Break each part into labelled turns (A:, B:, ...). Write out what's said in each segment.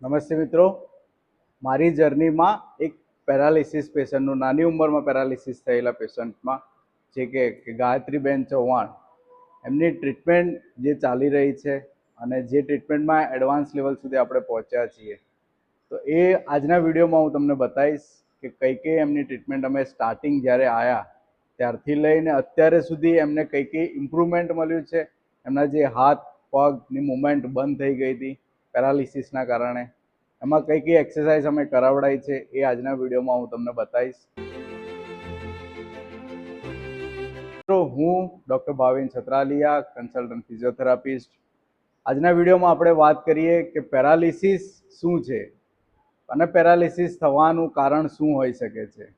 A: નમસ્તે મિત્રો, મારી જર્નીમાં એક પેરાલિસિસ પેશન્ટનું નાની ઉંમરમાં પેરાલિસિસ થયેલા પેશન્ટમાં જે કે ગાયત્રીબેન ચૌહાણ એમની ટ્રીટમેન્ટ જે ચાલી રહી છે અને જે ટ્રીટમેન્ટમાં એડવાન્સ લેવલ સુધી આપણે પહોંચ્યા છીએ, તો એ આજના વિડીયોમાં હું તમને બતાવીશ કે કઈ કઈ એમની ટ્રીટમેન્ટ અમે સ્ટાર્ટિંગ જ્યારે આવ્યા ત્યારથી લઈને અત્યારે સુધી એમને કઈ કઈ ઇમ્પ્રુવમેન્ટ મળ્યું છે. એમના જે હાથ પગની મૂવમેન્ટ બંધ થઈ ગઈ હતી પેરાલિસિસના કારણે, એમાં કઈ કઈ એક્સરસાઇઝ અમે કરાવડાવી છે એ આજના વિડીયોમાં હું તમને બતાવીશ. તો હું doctor Bhavin Chhatraliya, consultant physiotherapist. આજના વિડીયોમાં આપણે વાત કરીએ કે પેરાલિસિસ શું છે અને પેરાલિસિસ થવાનું કારણ શું હોઈ શકે છે.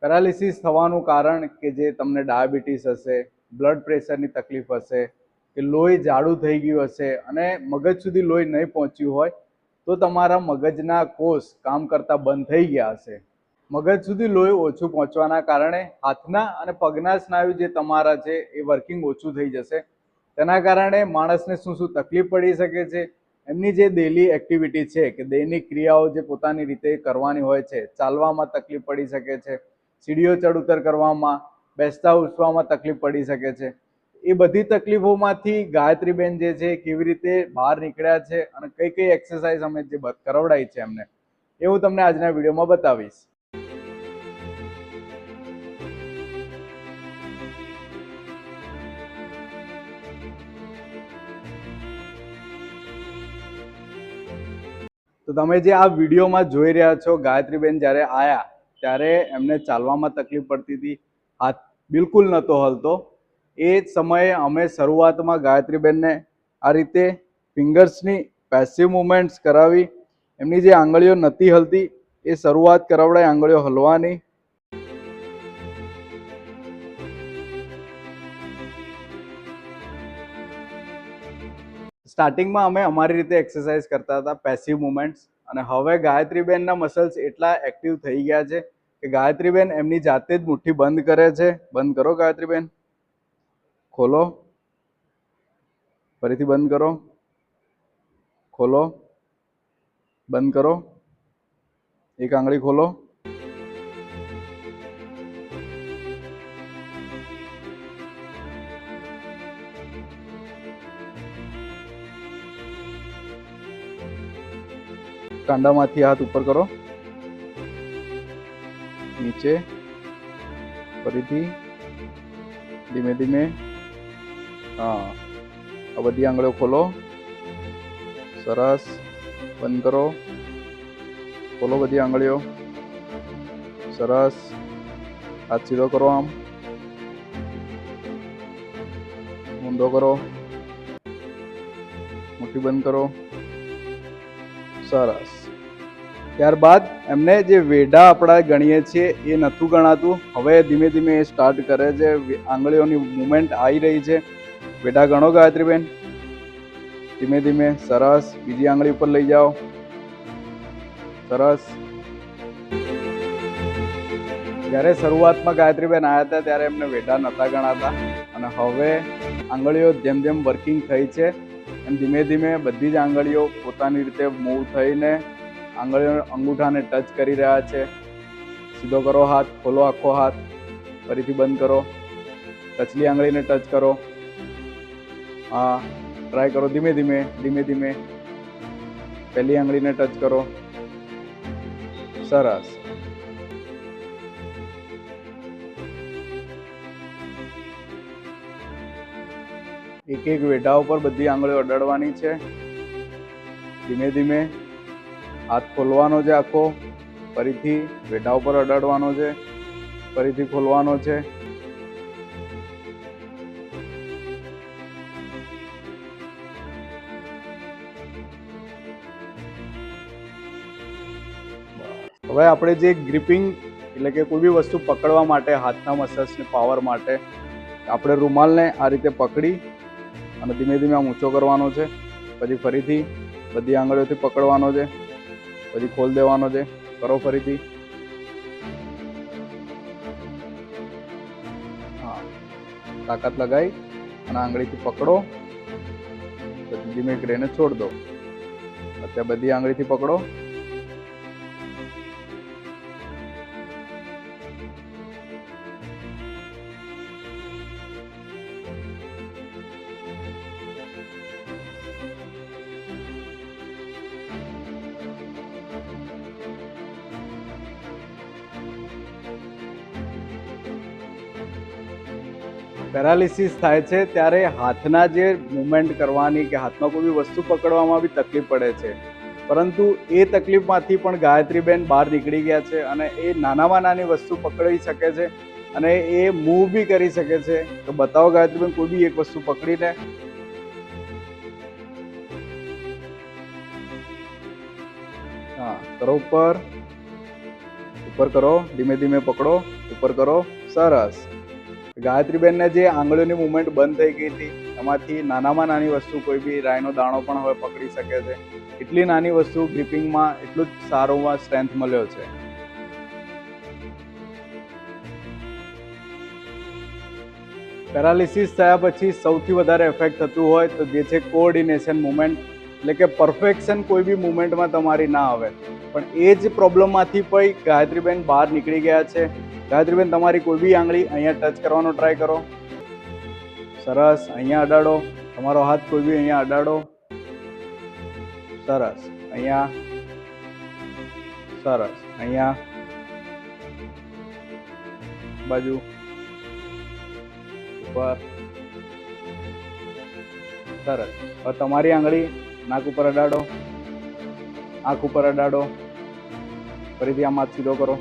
A: પેરાલિસિસ થવાનું કારણ કે જે તમને ડાયાબિટીસ હશે, બ્લડ પ્રેશરની તકલીફ હશે, કે લોહી જાડું થઈ ગયું હશે અને મગજ સુધી લોહી નહીં પહોંચ્યું હોય તો તમારા મગજના કોષ કામ કરતા બંધ થઈ ગયા હશે. મગજ સુધી લોહી ઓછું પહોંચવાના કારણે હાથના અને પગના સ્નાયુ જે તમારા છે એ વર્કિંગ ઓછું થઈ જશે. તેના કારણે માણસને શું શું તકલીફ પડી શકે છે, એમની જે ડેલી એક્ટિવિટી છે કે દૈનિક ક્રિયાઓ જે પોતાની રીતે કરવાની હોય છે, ચાલવામાં તકલીફ પડી શકે છે, સીડીઓ ચડ ઉતર કરવામાં, બેસતા ઉઠવામાં તકલીફ પડી શકે છે. એ બધી તકલીફોમાંથી ગાયત્રીબેન જે છે કેવી રીતે બહાર નીકળ્યા છે અને કઈ કઈ એક્સરસાઇઝ અમે જે કરાવડાવી છે એમને, એ હું તમને આજના વિડીયોમાં બતાવીશ. તો તમે જે આ વિડીયોમાં જોઈ રહ્યા છો, ગાયત્રીબેન જ્યારે આવ્યા ત્યારે એમને ચાલવામાં તકલીફ પડતી હતી, હાથ બિલકુલ નહોતો હલતો. એ જ સમયે અમે શરૂઆતમાં ગાયત્રીબેનને આ રીતે ફિંગર્સની પેસિવ મુવમેન્ટ્સ કરાવી. એમની જે આંગળીઓ નથી હલતી એ શરૂઆત કરાવડાય આંગળીઓ હલવાની. સ્ટાર્ટિંગમાં અમે અમારી રીતે એક્સરસાઇઝ કરતા હતા, પેસિવ મુવમેન્ટ્સ, અને હવે ગાયત્રીબેનના મસલ્સ એટલા એક્ટિવ થઈ ગયા છે કે ગાયત્રીબેન એમની જાતે જ મુઠ્ઠી બંધ કરે છે. બંધ કરો ગાયત્રીબેન, ખોલો, ફરીથી બંધ કરો, ખોલો, બંધ કરો, એક આંગળી ખોલો, કાંડામાંથી હાથ ઉપર કરો, નીચે, ફરીથી ધીમે ધીમે. હા, આ બધી આંગળીઓ ખોલો, સરસ, બંધ કરો, ખોલો બધી આંગળીઓ, સરસ, હાથ સીધો કરો, આમ ઊંધો કરો, મુઠ્ઠી બંધ કરો, સરસ. ત્યારબાદ એમને જે વેઢા આપણે ગણીએ છીએ એ નહોતું ગણાતું, હવે ધીમે ધીમે એ સ્ટાર્ટ કરે છે. આંગળીઓની મૂવમેન્ટ આવી રહી છે. વેઢા ગણો ગાયત્રીબેન, ધીમે ધીમે, સરસ. બીજી આંગળી ઉપર લઈ જાઓ, સરસ. જ્યારે શરૂઆતમાં ગાયત્રીબેન આવ્યા હતા ત્યારે એમને વેઢા નહોતા ગણાતા, અને હવે આંગળીઓ જેમ જેમ વર્કિંગ થઈ છે એમ ધીમે ધીમે બધી જ આંગળીઓ પોતાની રીતે મૂવ થઈને આંગળીઓ અંગૂઠાને ટચ કરી રહ્યા છે. સીધો કરો હાથ, ખોલો આખો હાથ, ફરીથી બંધ કરો, ટચલી આંગળીને ટચ કરો. હા, ટ્રાય કરો, ધીમે ધીમે ધીમે ધીમે. પહેલી આંગળીને ટચ કરો, સરસ. એક એક વેઢા ઉપર બધી આંગળીઓ અડાડવાની છે. ધીમે ધીમે હાથ ખોલવાનો છે આખો, ફરીથી વેઢા ઉપર અડાડવાનો છે, ફરીથી ખોલવાનો છે. હવે આપણે જે ગ્રીપિંગ એટલે કે કોઈ બી વસ્તુ પકડવા માટે હાથના મસલ્સને પાવર માટે આપણે રૂમાલને આ રીતે પકડી અને ધીમે ધીમે આમ ઊંચો કરવાનો છે. પછી ફરીથી બધી આંગળીઓથી પકડવાનો છે, પછી ખોલ દેવાનો છે. કરો ફરીથી. હા, તાકાત લગાવી અને આંગળીથી પકડો, પછી ધીમે કરીને છોડ દો. ત્યાં બધી આંગળીથી પકડો. પેરાલિસિસ થાય છે ત્યારે હાથના જે મુવમેન્ટ કરવાની કે હાથમાં કોઈ બી વસ્તુ પકડવામાં બી તકલીફ પડે છે, પરંતુ એ તકલીફમાંથી પણ ગાયત્રીબેન બહાર નીકળી ગયા છે અને એ નાનામાં નાની વસ્તુ પકડી શકે છે અને એ મૂવ બી કરી શકે છે. તો બતાવો ગાયત્રીબેન, કોઈ બી એક વસ્તુ પકડીને. હા, કરો ઉપર, ઉપર કરો, ધીમે ધીમે પકડો, ઉપર કરો. સરસ. ગાયત્રીબેનને જે આંગળીઓની મુવમેન્ટ બંધ થઈ ગઈ હતી એમાંથી નાનામાં નાની વસ્તુ કોઈ બી રાઈનો દાણો પણ હવે પકડી શકે છે. એટલી નાની વસ્તુ ગ્રીપિંગમાં એટલું જ સારોમાં સ્ટ્રેન્થ મળ્યો છે. પેરાલિસિસ થયા પછી સૌથી વધારે એફેક્ટ થતું હોય તો જે છે કોઓર્ડિનેશન મુવમેન્ટ, એટલે કે પરફેક્શન કોઈ બી મુવમેન્ટમાં તમારી ના આવે. પણ એ જ પ્રોબ્લેમમાંથી પણ ગાયત્રીબેન બહાર નીકળી ગયા છે. ગાયત્રીબેન, તમારી કોઈ બી આંગળી અહીંયા ટચ કરવાનો ટ્રાય કરો. સરસ. અહીંયા અડાડો, તમારો હાથ કોઈ બી અહીંયા અડાડો. સરસ. અહીંયા. સરસ. અહીંયા બાજુ ઉપર. સરસ. હવે તમારી આંગળી નાક ઉપર અડાડો, આંખ ઉપર અડાડો, ફરીથી આમ હાથ સીધો કરો,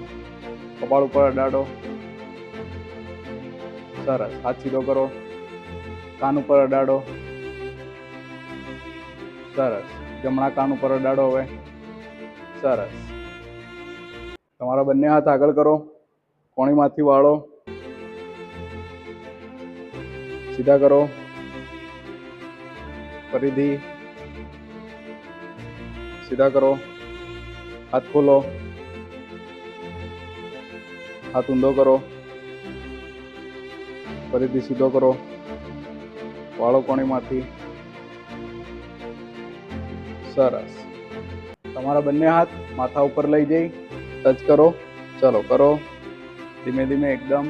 A: કપાળ ઉપર અડાડો. સરસ. હાથ સીધો કરો, કાન ઉપર અડાડો. સરસ. જમણા કાન ઉપર અડાડો હવે. સરસ. તમારા બંને હાથ આગળ કરો, કોણીમાંથી વાળો, સીધા કરો. ફરીથી સીધા કરો. હાથ ખોલો, હાથ ઊંધો કરો, ફરીથી સીધો કરો, વાળો કોણીમાંથી. સરસ. તમારા બંને હાથ માથા ઉપર લઈ જઈ ટચ કરો. ચલો કરો, ધીમે ધીમે એકદમ.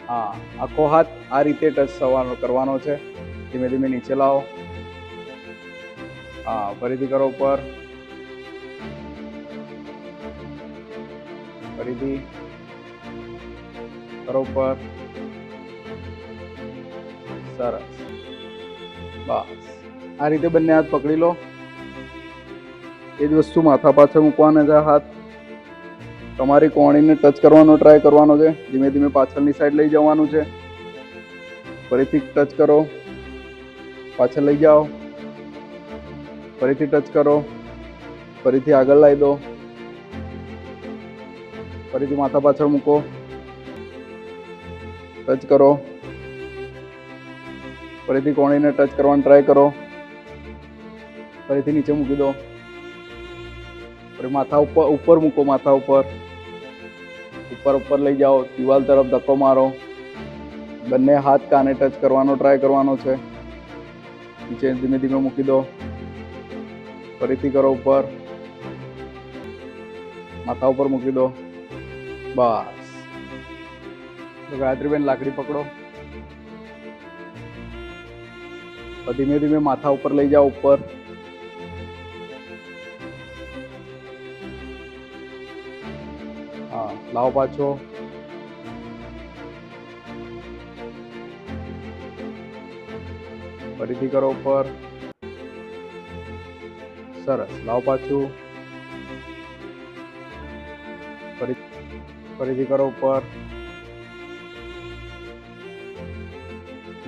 A: હા, આખો હાથ આ રીતે ટચ કરવાનો છે. ધીમે ધીમે નીચે લાવો. હા, ફરીથી કરો ઉપર, ફરીથી કરો ઉપર. સરસ. બસ આ રીતે બંને હાથ પકડી લો. એ જ વસ્તુ માથા પાછળ મૂકવાના છે. હાથ તમારી કોણીને ટચ કરવાનો ટ્રાય કરવાનો છે. ધીમે ધીમે પાછળની સાઈડ લઈ જવાનું છે. ફરીથી ટચ કરો, પાછળ લઈ જાઓ, ફરીથી ટચ કરો, ફરીથી આગળ લાવી દો, ફરીથી માથા પાછળ મૂકો, ટચ કરો, ફરીથી કોણીને ટચ કરવાનો ટ્રાય કરો, ફરીથી નીચે મૂકી દો, ફરી માથા ઉપર મૂકો, માથા ઉપર ઉપર લઈ જાઓ, દિવાલ તરફ ધક્કો મારો. બંને હાથ કાને ટચ કરવાનો ટ્રાય કરવાનો છે. નીચે ધીમે ધીમે મૂકી દો, ફરીથી કરો ઉપર, માથા ઉપર મૂકી દો. બસ. તો ગાયત્રીબેન, લાકડી પકડો, ધીમે ધીમે માથા ઉપર લઈ જાઓ, ઉપર. હા, લાવો પાછો. ફરીથી કરો ઉપર. સરસ. લાવો પાછું. ફરીથી કરો ઉપર.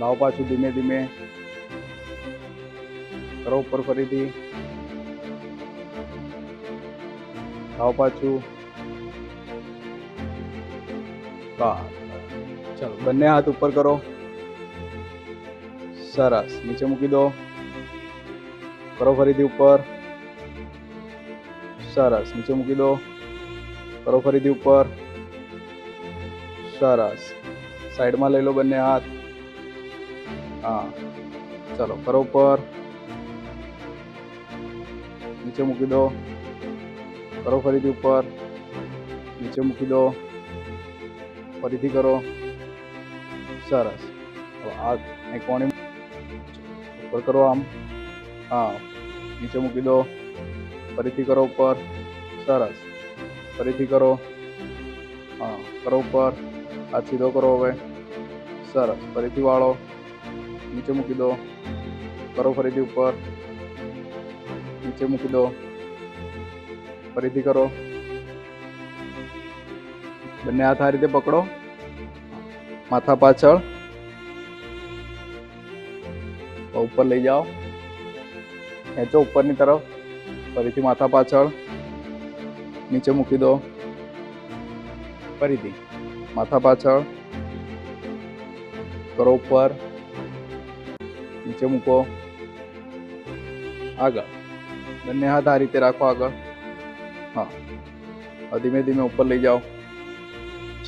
A: લાવો પાછું, ધીમે ધીમે કરો ઉપર. ફરીથી લાવો પાછું. ચલો, બંને હાથ ઉપર કરો. સરસ. નીચે મૂકી દો, કરો ફરીથી ઉપર. સરસ. નીચે મૂકી દો, કરો ફરીથી ઉપર. સરસ. સાઈડમાં લઈ લો બંને હાથ. હા, ચલો કરો ઉપર. નીચે મૂકી દો, કરો ફરીથી ઉપર, નીચે મૂકી દો, ફરીથી કરો, સરસ. આ કોણી ઉપર કરો આમ, હા, નીચે મૂકી દો, ફરીથી કરો ઉપર, સરસ, ફરીથી કરો, હા, કરો ઉપર, હાથ સીધો કરો હવે, સરસ, ફરીથી વાળો, નીચે મૂકી દો, કરો ફરીથી ઉપર, નીચે મૂકી દો, ફરીથી કરો, બંને હાથ આ રીતે પકડો, માથા પાછળ, ઉપર લઈ જાઓ, ખેંચો ઉપરની તરફ, ફરીથી માથા પાછળ, નીચે મૂકી દો, ફરીથી માથા પાછળ, કરો ઉપર, નીચે મૂકો, આગળ, બંને હાથ આ રીતે રાખો આગળ, હા, ધીમે ધીમે ઉપર લઈ જાઓ,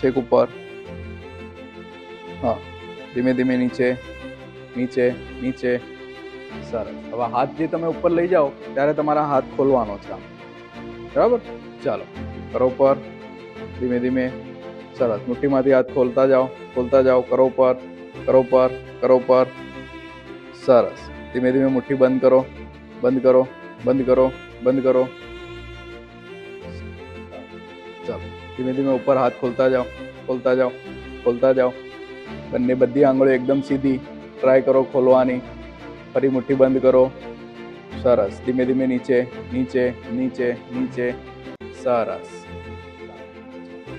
A: છેક ઉપર, હા, ધીમે ધીમે નીચે, નીચે, નીચે, સરસ. હવે હાથ જે તમે ઉપર લઈ જાઓ ત્યારે તમારા હાથ ખોલવાનો છે, બરાબર? ચાલો, કરો ઉપર, ધીમે ધીમે, સરસ, મુઠ્ઠીમાંથી હાથ ખોલતા જાઓ, કરો ઉપર, કરો ઉપર, કરો ઉપર, સરસ. ધીમે ધીમે મુઠ્ઠી બંધ કરો, બંધ કરો, બંધ કરો, બંધ કરો, ચાલો, ધીમે ધીમે ઉપર હાથ ખોલતા જાઓ, ખોલતા જાઓ, ખોલતા જાઓ, બંને બધી આંગળીઓ એકદમ સીધી, ટ્રાય કરો ખોલવાની, ફરી મુઠ્ઠી બંધ કરો, સરસ. ધીમે ધીમે નીચે, નીચે, નીચે, નીચે, સરસ.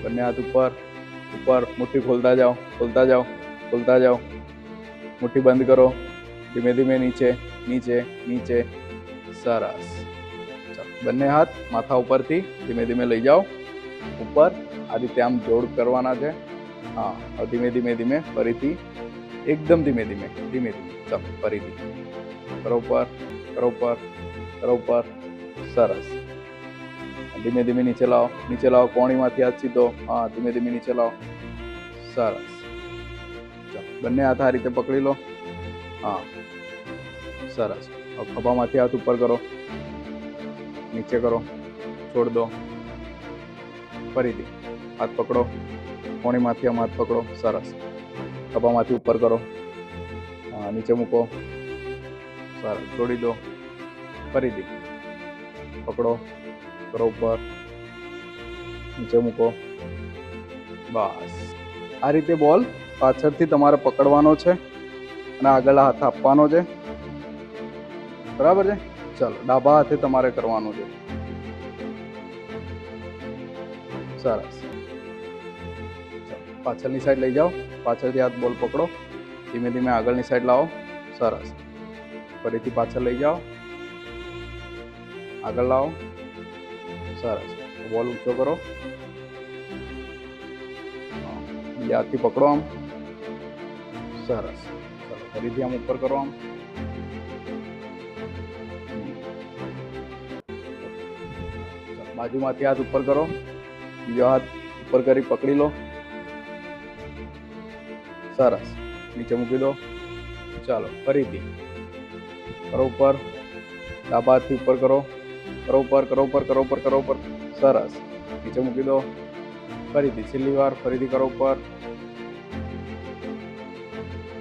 A: બંને હાથ ઉપર, ઉપર, મુઠ્ઠી ખોલતા જાઓ, ખોલતા જાઓ, ખોલતા જાઓ, મુઠ્ઠી બંધ કરો, ધીમે ધીમે નીચે, નીચે, નીચે, સરસ. બંને હાથ માથા ઉપરથી ધીમે ધીમે લઈ જાઓ ઉપર, આ રીતે આમ જોડ કરવાના છે, હા. ધીમે ધીમે ધીમે ફરીથી, એકદમ ધીમે ધીમે, ધીમે ધીમે, ચાલો ફરીથી, કરો ઉપર, કરો ઉપર, કરો ઉપર, સરસ. ધીમે ધીમે નીચે લાવો, નીચે લાવો, કોણીમાંથી હાથ સીધો, હા, ધીમે ધીમે નીચે લાવો, સરસ. ચાલો, બંને હાથ આ રીતે પકડી લો, હા, સરસ. હવે ખભામાંથી હાથ ઉપર કરો, નીચે કરો, છોડ દો, ફરીથી હાથ પકડો, કોણીમાંથી આમ હાથ પકડો, સરસ. ખભામાંથી ઉપર કરો, હા, નીચે મૂકો, સરસ, છોડી દો, ફરીથી પકડો, કરો ઉપર, નીચે મૂકો, બસ. આ રીતે બોલ પાછળથી તમારે પકડવાનો છે અને આગળ હાથ આપવાનો છે, બરાબર છે? ચાલો, ડાબા હાથે તમારે કરવાનું છે, સરસ. પાછળની સાઈડ લઈ જાઓ, પાછળથી હાથ બોલ પકડો, ધીમે ધીમે આગળની સાઈડ લાવો, સરસ. ફરીથી પાછળ લઈ જાઓ, આગળ લાવો, સરસ. બોલ ઊંચો કરો, બીજા હાથથી પકડો આમ, સરસ. ચાલો, ફરીથી આમ ઉપર કરો આમ, બાજુમાંથી હાથ ઉપર કરો, બીજો હાથ ઉપર કરી પકડી લો, સરસ. નીચે મૂકી દો, ચાલો ફરીથી કરો ઉપર, ડાબા હાથથી ઉપર કરો, કરો ઉપર, કરો ઉપર, કરો ઉપર, કરો ઉપર, સરસ. નીચે મૂકી દો, ફરીથી છેલ્લી વાર, ફરીથી કરો ઉપર,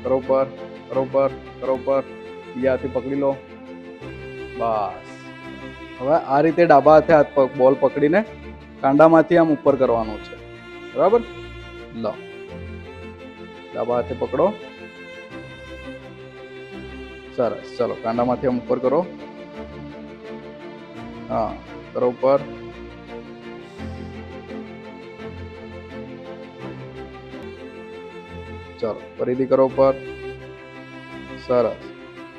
A: કરો ઉપર, કરો ઉપર, કરો ઉપર, બીજા હાથથી પકડી લો, બસ. હવે આ રીતે ડાબા હાથે હાથ બોલ પકડીને કાંડામાંથી આમ ઉપર કરવાનું છે, બરાબર? લો, ડાબા હાથે પકડો, સરસ. ચલો, કાંડામાંથી આમ ઉપર કરો, હા, કરો ઉપર, ચલો ફરીથી કરો ઉપર, સરસ.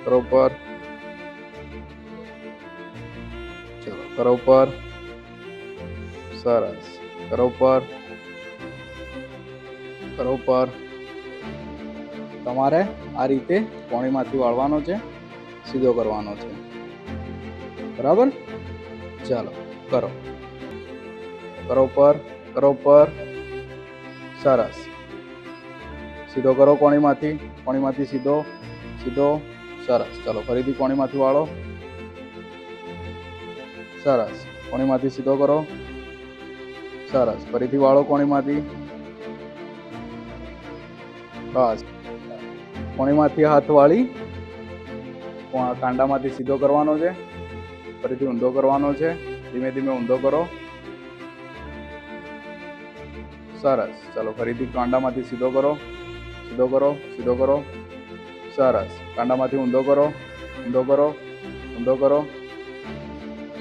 A: કરો ઉપર, ચલો કરો ઉપર, સરસ. કરો ઉપર, કરો ઉપર. તમારે આ રીતે કોણીમાંથી વાળવાનો છે, સીધો કરવાનો છે, બરાબર? ચાલો કરો, કરો ઉપર, કરો ઉપર, સરસ. સીધો કરો કોણીમાંથી, કોણીમાંથી સીધો, સીધો, સરસ. ચાલો ફરીથી કોણીમાંથી વાળો, સરસ. કોણીમાંથી સીધો કરો. સરસ. ફરીથી વાળો કોણીમાંથી. બસ. કોણીમાંથી હાથ વાળી કાંડામાંથી સીધો કરવાનો છે. ફરીથી ઊંધો કરવાનો છે. ધીમે ધીમે ઊંધો કરો. સરસ. ચલો ફરીથી કાંડામાંથી સીધો કરો. સીધો કરો. સીધો કરો. સરસ. કાંડામાંથી ઊંધો કરો. ઊંધો કરો. ઊંધો કરો.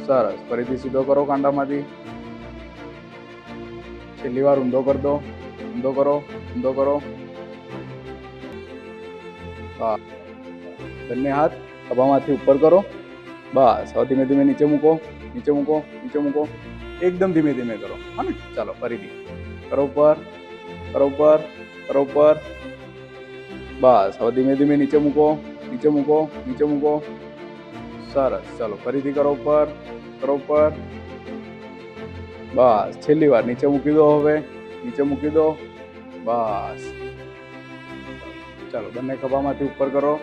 A: સરસ. ફરીથી સીધો કરો કાંડામાંથી. છેલ્લી વાર ઊંધો કરી દો. ઊંધો કરો. ઊંધો કરો. હા. બંને હાથ ખભામાંથી ઉપર કરો. બસ. હવે ધીમે ધીમે નીચે મૂકો. નીચે મૂકો. નીચે મૂકો. એકદમ ધીમે ધીમે કરો. હા ને? ચાલો ફરીથી કરો ઉપર. કરો ઉપર. કરો ઉપર. બસ. હવે ધીમે ધીમે નીચે મૂકો. નીચે મૂકો. નીચે મૂકો. સરસ. ચાલો ફરીથી કરો ઉપર. કરો ઉપર. બસ. છેલ્લી વાર નીચે મૂકી દો. હવે નીચે મૂકી દો. બસ. ચાલો બંને ખભામાંથી ઉપર કરો.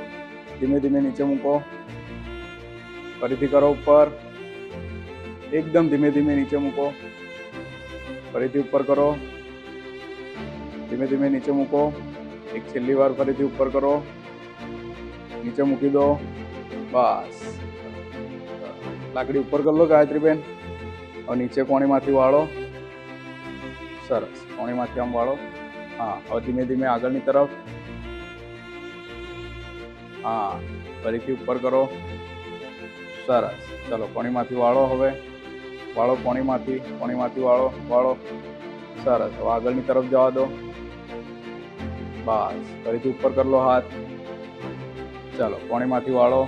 A: ધીમે ધીમે નીચે મૂકો. ફરીથી કરો ઉપર. એકદમ ધીમે ધીમે નીચે મૂકો. ફરીથી ઉપર કરો. ધીમે ધીમે નીચે મૂકો. એક છેલ્લી વાર ફરીથી ઉપર કરો. નીચે મૂકી દો. બસ. લાકડી ઉપર કરી લો ગાયત્રીબેન. હવે નીચે કોણીમાંથી વાળો. સરસ. કોણીમાંથી આમ વાળો. હા. હવે ધીમે ધીમે આગળની તરફ. હા. ફરીથી ઉપર કરો. સરસ. ચલો કોણીમાંથી વાળો. હવે વાળો કોણીમાંથી. કોણીમાંથી વાળો. વાળો. સરસ. હવે આગળની તરફ જવા દો. બસ. ફરીથી ઉપર કરી લો હાથ. ચાલો કોણીમાંથી વાળો.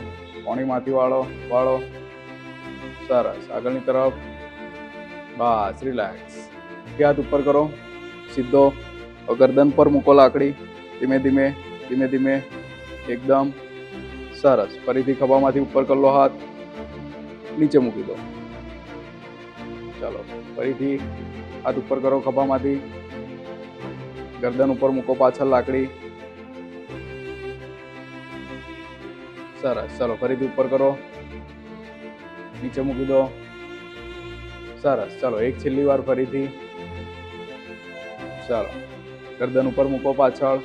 A: કોણીમાંથી વાળો. વાળો. સરસ. આગળની તરફ. બસ. રિલેક્સ. હાથ ઉપર કરો. સીધો. ગરદન પર મૂકો લાકડી. ધીમે ધીમે. ધીમે ધીમે. એકદમ સરસ. ફરીથી ખભામાંથી ઉપર કરી લો હાથ. નીચે મૂકી દો. ચાલો ફરીથી હાથ ઉપર કરો ખભામાંથી. ગરદન ઉપર મૂકો પાછળ લાકડી. સરસ. ચાલો ફરીથી ઉપર કરો. નીચે મૂકી દો. સરસ. ચાલો એક છેલ્લી વાર ફરીથી. ચાલો ગરદન ઉપર મૂકો પાછળ.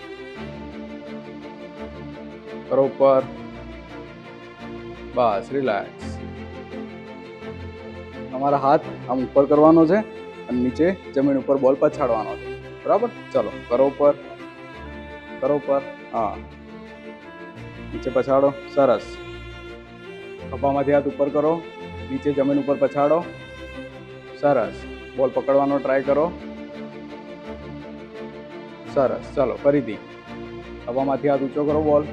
A: કરો ઉપર. બસ. રિલેક્સ. તમારા હાથ આમ ઉપર કરવાનો છે અને નીચે જમીન ઉપર બોલ પછાડવાનો છે. બરાબર. ચલો કરો ઉપર. કરો ઉપર. હા. નીચે પછાડો. સરસ. ખભામાંથી હાથ ઉપર કરો. નીચે જમીન ઉપર પછાડો. સરસ. બોલ પકડવાનો ટ્રાય કરો. સરસ. ચલો ફરીથી ખભામાંથી હાથ ઊંચો કરો. બોલ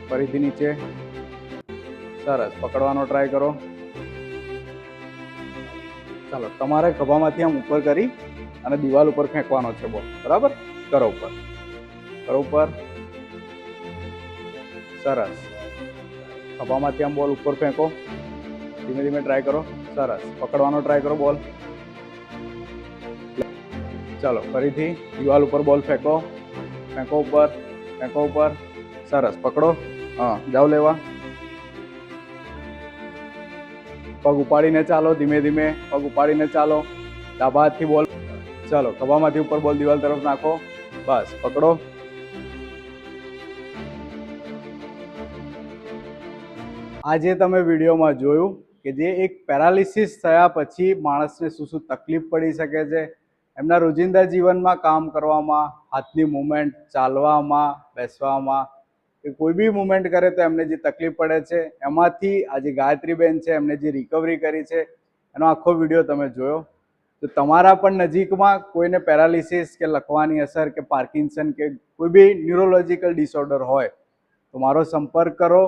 A: ફરીથી નીચે. સરસ. પકડવાનો ટ્રાય કરો. ચાલો તમારે ખભામાંથી આમ ઉપર કરી અને દિવાલ ઉપર ફેંકવાનો છે બોલ. બરાબર. કરો ઉપર. કરો ઉપર. સરસ. ખભામાંથી આમ બોલ ઉપર ફેંકો. ધીમે ધીમે ટ્રાય કરો. સરસ. પકડવાનો ટ્રાય કરો બોલ. ચાલો ફરીથી દિવાલ ઉપર બોલ ફેંકો. ફેંકો ઉપર. ફેંકો ઉપર. સરસ. પકડો. હા. જાઓ લેવા. પગ ઉપાડીને ચાલો. ધીમે ધીમે પગ ઉપાડીને ચાલો. ડાબા હાથથી બોલ. ચાલો ખભામાંથી ઉપર બોલ દિવાલ તરફ નાખો. બસ. પકડો. આજે તમે વિડીયોમાં જોયું કે જે એક પેરાલિસિસ થયા પછી માણસને શું શું તકલીફ પડી શકે છે. એમના રોજિંદા જીવનમાં કામ કરવામાં, હાથની મુવમેન્ટ, ચાલવામાં, બેસવામાં, કે કોઈ બી મુવમેન્ટ કરે તો એમને જે તકલીફ પડે છે એમાંથી આજે ગાયત્રીબેન છે એમને જે રિકવરી કરી છે એનો આખો વિડીયો તમે જોયો. તો તમારા પણ નજીકમાં કોઈને પેરાલિસિસ કે લખવાની અસર કે પાર્કિન્સન કે કોઈ બી ન્યુરોલોજીકલ ડિસઓર્ડર હોય તો મારો સંપર્ક કરો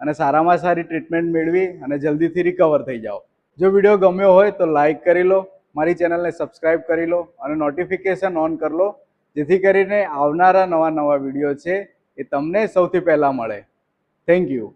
A: અને સારામાં સારી ટ્રીટમેન્ટ મેળવી અને જલ્દીથી રિકવર થઈ જાઓ. જો વિડીયો ગમ્યો હોય તો લાઈક કરી લો, મારી ચેનલને સબસ્ક્રાઈબ કરી લો અને નોટિફિકેશન ઓન કરી લો, જેથી કરીને આવનારા નવા વિડીયો છે એ તમને સૌથી પહેલાં મળે. Thank you.